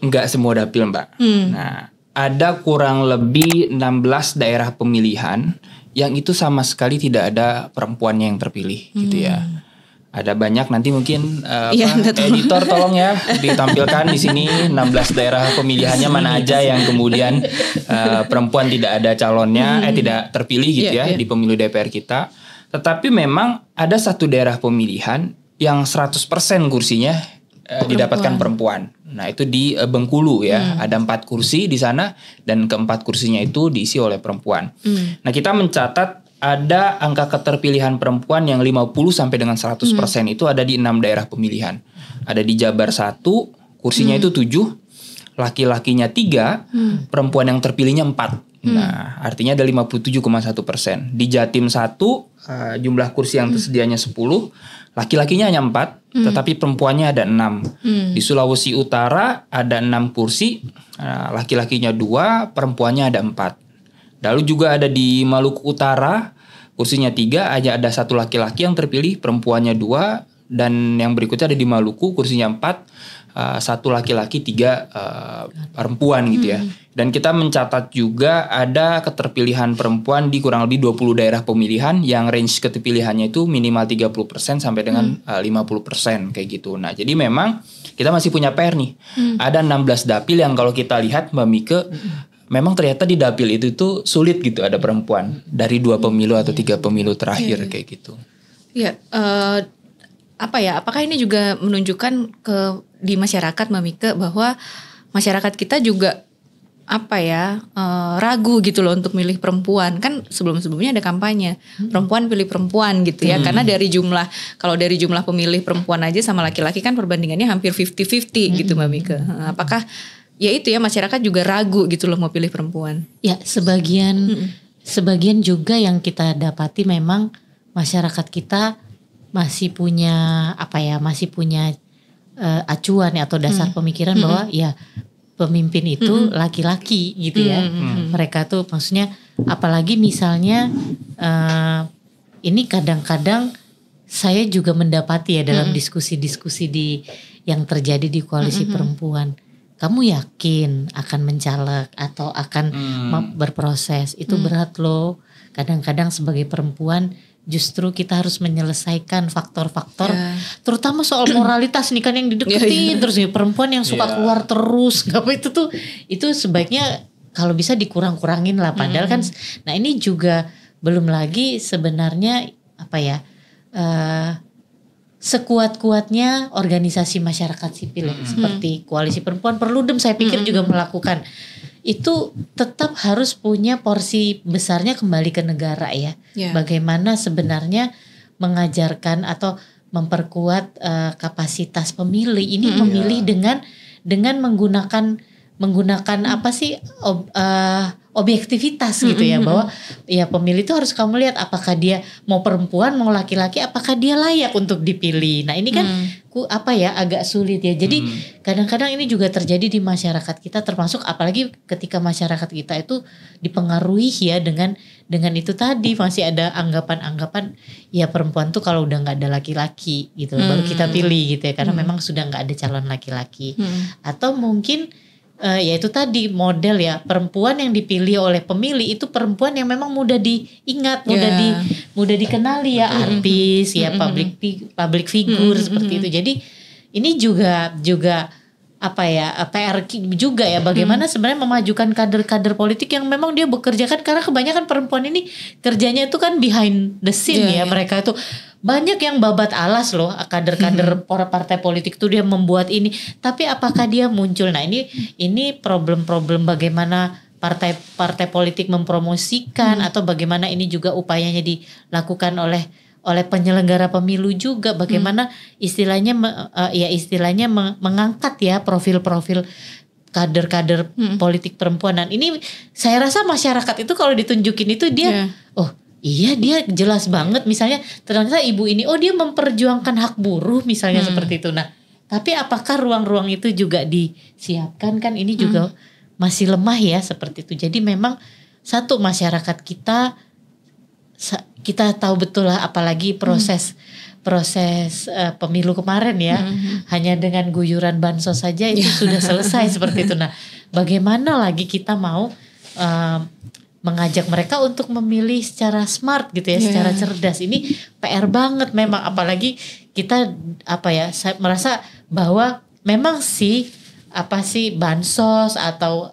nggak semua dapil Mbak. Nah ada kurang lebih 16 daerah pemilihan yang itu sama sekali tidak ada perempuannya yang terpilih gitu ya. Ada banyak nanti mungkin editor tolong ya ditampilkan di sini 16 daerah pemilihannya mana aja yang kemudian perempuan tidak ada calonnya tidak terpilih gitu ya di pemilu DPR kita. Tetapi memang ada satu daerah pemilihan yang 100% kursinya didapatkan perempuan. Nah, itu di Bengkulu ya. Ada 4 kursi di sana dan keempat kursinya itu diisi oleh perempuan. Nah, kita mencatat ada angka keterpilihan perempuan yang 50 sampai dengan 100% itu ada di 6 daerah pemilihan. Ada di Jabar 1, kursinya itu 7, laki-lakinya 3, perempuan yang terpilihnya 4. Nah, artinya ada 57,1%. Di Jatim 1, jumlah kursi yang tersedianya 10, laki-lakinya hanya 4, tetapi perempuannya ada 6. Di Sulawesi Utara ada 6 kursi, laki-lakinya 2, perempuannya ada 4. Lalu juga ada di Maluku Utara, kursinya 3, aja ada 1 laki-laki yang terpilih, perempuannya 2, dan yang berikutnya ada di Maluku, kursinya 4, 1 laki-laki, 3 perempuan gitu ya. Dan kita mencatat juga ada keterpilihan perempuan di kurang lebih 20 daerah pemilihan yang range keterpilihannya itu minimal 30% sampai dengan 50% kayak gitu. Nah, jadi memang kita masih punya PR nih. Ada 16 dapil yang kalau kita lihat Mbak Mike, memang ternyata di dapil itu tuh sulit gitu ada perempuan dari 2 pemilu atau 3 pemilu terakhir kayak gitu. Iya, apakah ini juga menunjukkan di masyarakat Mbak Mike bahwa masyarakat kita juga ragu gitu loh untuk milih perempuan. Kan sebelum-sebelumnya ada kampanye perempuan pilih perempuan gitu ya. Karena kalau dari jumlah pemilih perempuan aja sama laki-laki kan perbandingannya hampir 50-50 gitu Mbak Mike. Apakah ya itu ya masyarakat juga ragu gitu loh mau pilih perempuan? Ya sebagian juga yang kita dapati memang masyarakat kita masih punya acuan atau dasar pemikiran bahwa ya pemimpin itu laki-laki gitu ya. Mereka tuh maksudnya apalagi misalnya ini kadang-kadang saya juga mendapati ya dalam diskusi-diskusi yang terjadi di koalisi perempuan. Kamu yakin akan mencaleg atau akan berproses? Itu berat loh. Kadang-kadang sebagai perempuan justru kita harus menyelesaikan faktor-faktor, terutama soal moralitas nih kan yang dideketin terus ya, perempuan yang suka keluar terus, itu sebaiknya kalau bisa dikurang-kurangin lah. Padahal kan, nah ini juga belum lagi sebenarnya sekuat-kuatnya organisasi masyarakat sipil seperti Koalisi Perempuan Perludem saya pikir juga melakukan itu tetap harus punya porsi besarnya kembali ke negara ya. Bagaimana sebenarnya mengajarkan atau memperkuat kapasitas pemilih ini memilih dengan menggunakan objektivitas gitu ya, bahwa ya pemilih itu harus kamu lihat apakah dia mau perempuan mau laki-laki, apakah dia layak untuk dipilih. Nah ini kan agak sulit ya. Jadi kadang-kadang ini juga terjadi di masyarakat kita, termasuk apalagi ketika masyarakat kita itu dipengaruhi ya dengan itu tadi, masih ada anggapan-anggapan ya perempuan tuh kalau udah nggak ada laki-laki gitu baru kita pilih gitu ya, karena memang sudah nggak ada calon laki-laki. Atau mungkin ya itu tadi model ya perempuan yang dipilih oleh pemilih itu perempuan yang memang mudah diingat, mudah dikenali ya, artis ya, public figure seperti itu. Jadi ini juga PR juga ya, bagaimana sebenarnya memajukan kader-kader politik yang memang dia bekerja kan, karena kebanyakan perempuan ini kerjanya itu kan behind the scene mereka itu banyak yang babat alas loh, kader-kader partai politik tuh dia membuat ini, tapi apakah dia muncul? Nah ini problem-problem bagaimana partai politik mempromosikan atau bagaimana ini juga upayanya dilakukan oleh oleh penyelenggara pemilu juga bagaimana istilahnya mengangkat ya profil-profil kader-kader politik perempuan. Dan ini saya rasa masyarakat itu kalau ditunjukin itu dia oh iya dia jelas banget misalnya ternyata ibu ini dia memperjuangkan hak buruh misalnya seperti itu. Nah, tapi apakah ruang-ruang itu juga disiapkan kan ini juga masih lemah ya seperti itu. Jadi memang satu masyarakat kita tahu betul lah apalagi proses pemilu kemarin ya hanya dengan guyuran bansos saja itu sudah selesai seperti itu. Nah, bagaimana lagi kita mau mengajak mereka untuk memilih secara smart gitu ya, secara cerdas. Ini PR banget memang apalagi kita saya merasa bahwa memang bansos atau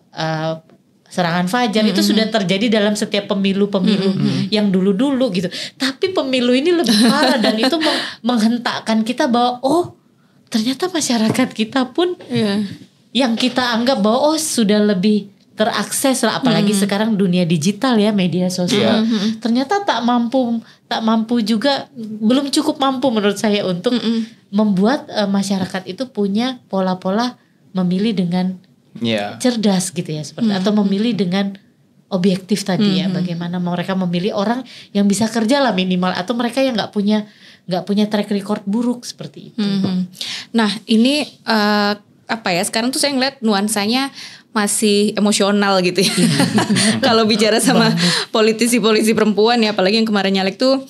serangan fajar itu sudah terjadi dalam setiap pemilu-pemilu yang dulu-dulu gitu. Tapi pemilu ini lebih parah dan itu menghentakkan kita bahwa ternyata masyarakat kita pun yang kita anggap bahwa sudah lebih terakses lah, apalagi sekarang dunia digital ya, media sosial. Ternyata tak mampu juga, belum cukup mampu menurut saya untuk membuat masyarakat itu punya pola-pola memilih dengan cerdas gitu ya seperti atau memilih dengan objektif tadi ya, bagaimana mereka memilih orang yang bisa kerja lah minimal, atau mereka yang nggak punya track record buruk seperti itu. Nah ini sekarang tuh saya ngeliat nuansanya masih emosional gitu ya. Kalau bicara sama politisi-politisi perempuan ya, apalagi yang kemarin nyalek tuh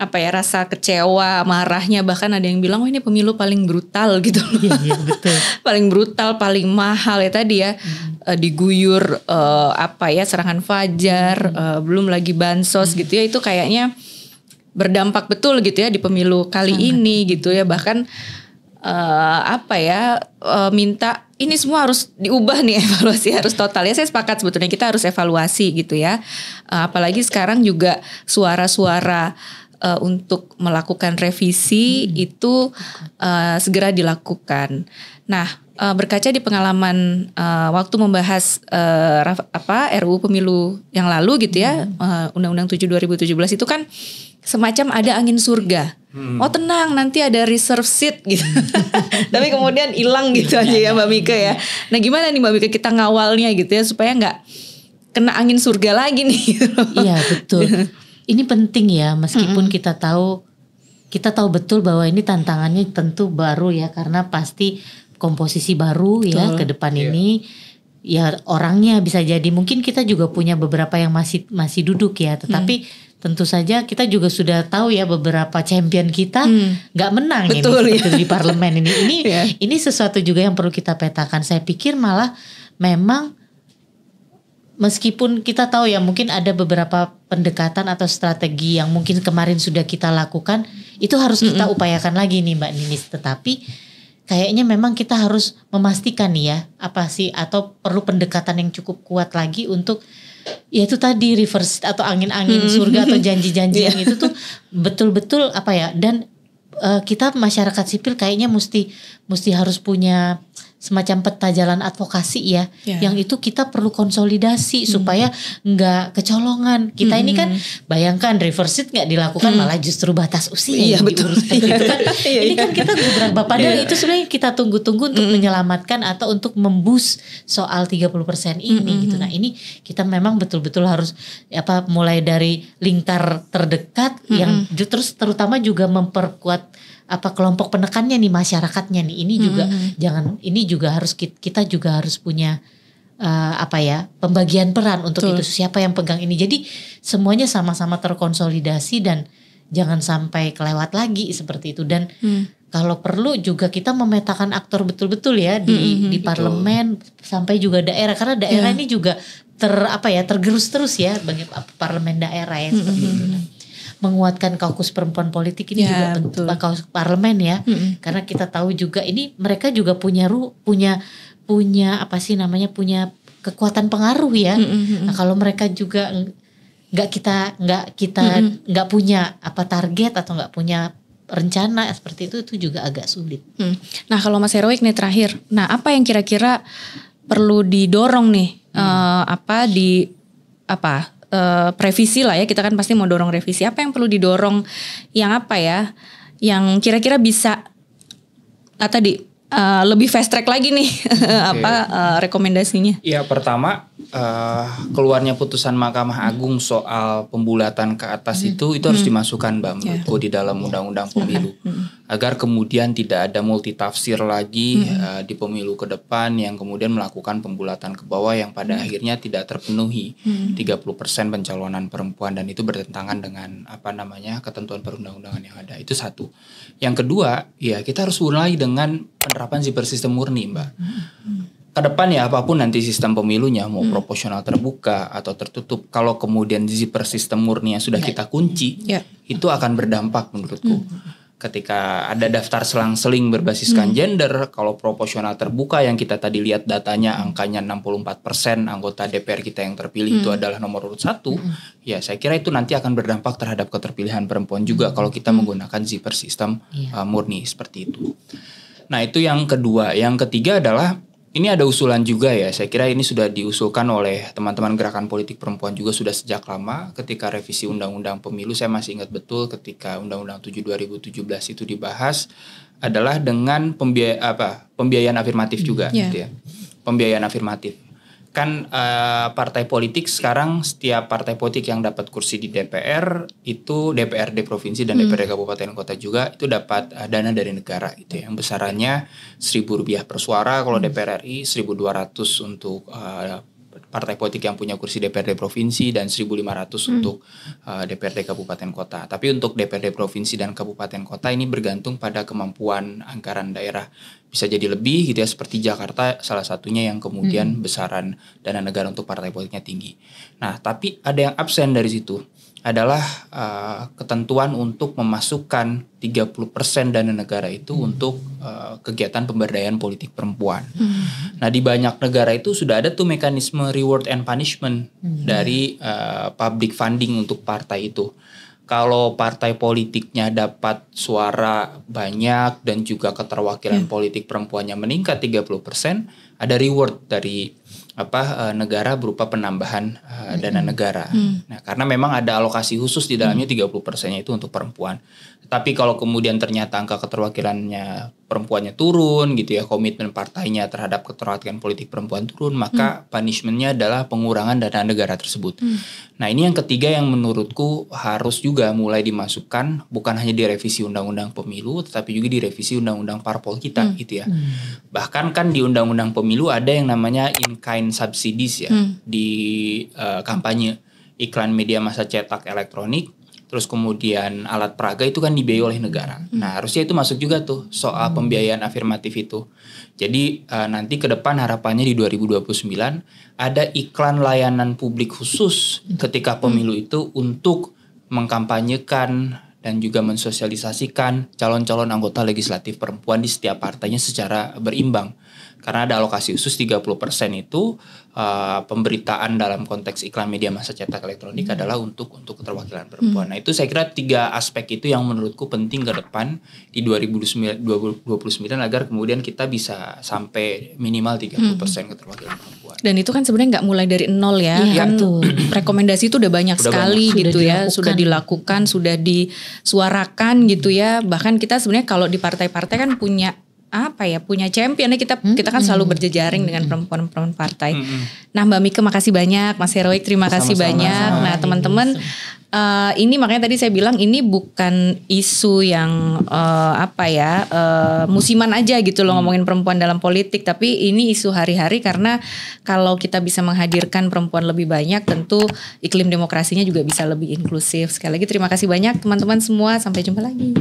rasa kecewa, marahnya, bahkan ada yang bilang ini pemilu paling brutal gitu. Iya, betul. Paling brutal, paling mahal ya tadi ya. Diguyur serangan fajar, belum lagi bansos gitu ya, itu kayaknya berdampak betul gitu ya di pemilu kali ini gitu ya. Bahkan minta ini semua harus diubah nih, evaluasi harus total ya. Saya sepakat sebetulnya kita harus evaluasi gitu ya. Apalagi sekarang juga suara-suara untuk melakukan revisi itu segera dilakukan. Nah, berkaca di pengalaman waktu membahas RUU pemilu yang lalu gitu ya, Undang-Undang 7 2017 itu kan semacam ada angin surga. Tenang, nanti ada reserve seat gitu. Tapi kemudian hilang gitu aja ya Mbak Mika ya. Nah, gimana nih Mbak Mika kita ngawalnya gitu ya supaya nggak kena angin surga lagi nih. Iya, betul. Ini penting ya, meskipun kita tahu betul bahwa ini tantangannya tentu baru ya, karena pasti komposisi baru ya ke depan ini. Ya orangnya bisa jadi mungkin kita juga punya beberapa yang masih duduk ya, tetapi tentu saja kita juga sudah tahu ya beberapa champion kita nggak menang. Betul, ini seperti di parlemen ini sesuatu juga yang perlu kita petakan. Saya pikir malah memang meskipun kita tahu ya mungkin ada beberapa pendekatan atau strategi yang mungkin kemarin sudah kita lakukan, itu harus kita upayakan lagi nih Mbak Ninis. Tetapi kayaknya memang kita harus memastikan nih ya atau perlu pendekatan yang cukup kuat lagi untuk yaitu tadi reverse atau angin-angin surga atau janji-janji yang itu tuh betul-betul dan kita masyarakat sipil kayaknya mesti harus punya semacam peta jalan advokasi ya, yang itu kita perlu konsolidasi supaya nggak kecolongan. Kita ini kan bayangkan reverse it nggak dilakukan malah justru batas usia yang diurus gitu kan. Ini kan kita beberapa padahal itu sebenarnya kita tunggu-tunggu untuk menyelamatkan atau untuk memboost soal 30% ini gitu. Nah ini kita memang betul-betul harus mulai dari lingkar terdekat yang terutama juga memperkuat kelompok penekannya nih, masyarakatnya nih. Ini juga harus kita juga harus punya pembagian peran untuk itu, siapa yang pegang ini. Jadi semuanya sama-sama terkonsolidasi dan jangan sampai kelewat lagi seperti itu. Dan kalau perlu juga kita memetakan aktor betul-betul ya di parlemen sampai juga daerah, karena daerah ini juga tergerus terus ya bagi parlemen daerah ya seperti itu. Menguatkan kaukus perempuan politik ini juga penting, kaukus parlemen ya, karena kita tahu juga ini mereka juga punya kekuatan pengaruh ya. Nah kalau mereka juga nggak punya target atau nggak punya rencana seperti itu juga agak sulit. Nah kalau Mas Heroik nih terakhir, nah apa yang kira-kira perlu didorong nih revisi lah ya, kita kan pasti mau dorong revisi. Apa yang perlu didorong, yang apa ya, yang kira-kira bisa lebih fast track lagi nih rekomendasinya? Ya, pertama keluarnya putusan Mahkamah Agung soal pembulatan ke atas itu harus dimasukkan Mbak menurutku di dalam undang-undang pemilu agar kemudian tidak ada multitafsir lagi di pemilu ke depan yang kemudian melakukan pembulatan ke bawah yang pada akhirnya tidak terpenuhi 30% pencalonan perempuan, dan itu bertentangan dengan ketentuan perundang-undangan yang ada. Itu satu. Yang kedua, ya kita harus mulai dengan penerapan zipper sistem murni, Mbak. Ke depan ya apapun nanti sistem pemilunya, mau proporsional terbuka atau tertutup, kalau kemudian zipper sistem murni yang sudah kita kunci, itu akan berdampak menurutku. Ketika ada daftar selang-seling berbasiskan gender, kalau proporsional terbuka yang kita tadi lihat datanya angkanya 64% anggota DPR kita yang terpilih itu adalah nomor urut 1, ya saya kira itu nanti akan berdampak terhadap keterpilihan perempuan juga kalau kita menggunakan zipper sistem murni seperti itu. Nah itu yang kedua. Yang ketiga adalah ini ada usulan juga ya, saya kira ini sudah diusulkan oleh teman-teman gerakan politik perempuan juga sudah sejak lama ketika revisi undang-undang pemilu. Saya masih ingat betul ketika undang-undang 7 2017 itu dibahas adalah dengan pembiayaan afirmatif juga gitu ya. Pembiayaan afirmatif. Kan partai politik sekarang setiap partai politik yang dapat kursi di DPR itu DPRD provinsi dan DPRD kabupaten kota juga itu dapat dana dari negara gitu ya. Yang besarannya Rp1.000 per suara kalau DPR RI, 1.200 untuk partai politik yang punya kursi DPRD provinsi dan 1.500 untuk DPRD kabupaten kota. Tapi untuk DPRD provinsi dan kabupaten kota ini bergantung pada kemampuan anggaran daerah. Bisa jadi lebih gitu ya, seperti Jakarta salah satunya yang kemudian besaran dana negara untuk partai politiknya tinggi. Nah, tapi ada yang absen dari situ adalah ketentuan untuk memasukkan 30% dana negara itu untuk kegiatan pemberdayaan politik perempuan. Nah, di banyak negara itu sudah ada tuh mekanisme reward and punishment dari public funding untuk partai itu. Kalau partai politiknya dapat suara banyak dan juga keterwakilan politik perempuannya meningkat 30%, ada reward dari negara berupa penambahan dana negara. Nah, karena memang ada alokasi khusus di dalamnya 30%-nya itu untuk perempuan. Tapi kalau kemudian ternyata angka keterwakilannya perempuannya turun gitu ya, komitmen partainya terhadap keterwakilan politik perempuan turun, maka punishment-nya adalah pengurangan dana negara tersebut. Nah, ini yang ketiga yang menurutku harus juga mulai dimasukkan, bukan hanya di revisi undang-undang pemilu, tetapi juga di revisi undang-undang parpol kita gitu ya. Bahkan kan di undang-undang pemilu ada yang namanya in-kind subsidies ya, di kampanye, iklan media massa cetak elektronik, terus kemudian alat peraga itu kan dibiayai oleh negara. Nah, harusnya itu masuk juga tuh soal pembiayaan afirmatif itu. Jadi nanti ke depan harapannya di 2029 ada iklan layanan publik khusus ketika pemilu itu untuk mengkampanyekan dan juga mensosialisasikan calon-calon anggota legislatif perempuan di setiap partainya secara berimbang. Karena ada alokasi khusus 30% itu pemberitaan dalam konteks iklan media massa cetak elektronik adalah untuk keterwakilan perempuan. Nah, itu saya kira 3 aspek itu yang menurutku penting ke depan di 2029 agar kemudian kita bisa sampai minimal 30% keterwakilan perempuan. Dan itu kan sebenarnya nggak mulai dari nol ya, kan rekomendasi itu udah banyak sekali gitu ya, sudah dilakukan, sudah disuarakan gitu ya. Bahkan kita sebenarnya kalau di partai-partai kan punya champion ya, kita kan selalu berjejaring dengan perempuan-perempuan partai. Nah, Mbak Mika makasih banyak, Mas Heroik terima kasih banyak. Nah, teman-teman, ini makanya tadi saya bilang ini bukan isu yang musiman aja gitu loh ngomongin perempuan dalam politik, tapi ini isu hari-hari karena kalau kita bisa menghadirkan perempuan lebih banyak, tentu iklim demokrasinya juga bisa lebih inklusif. Sekali lagi terima kasih banyak teman-teman semua, sampai jumpa lagi.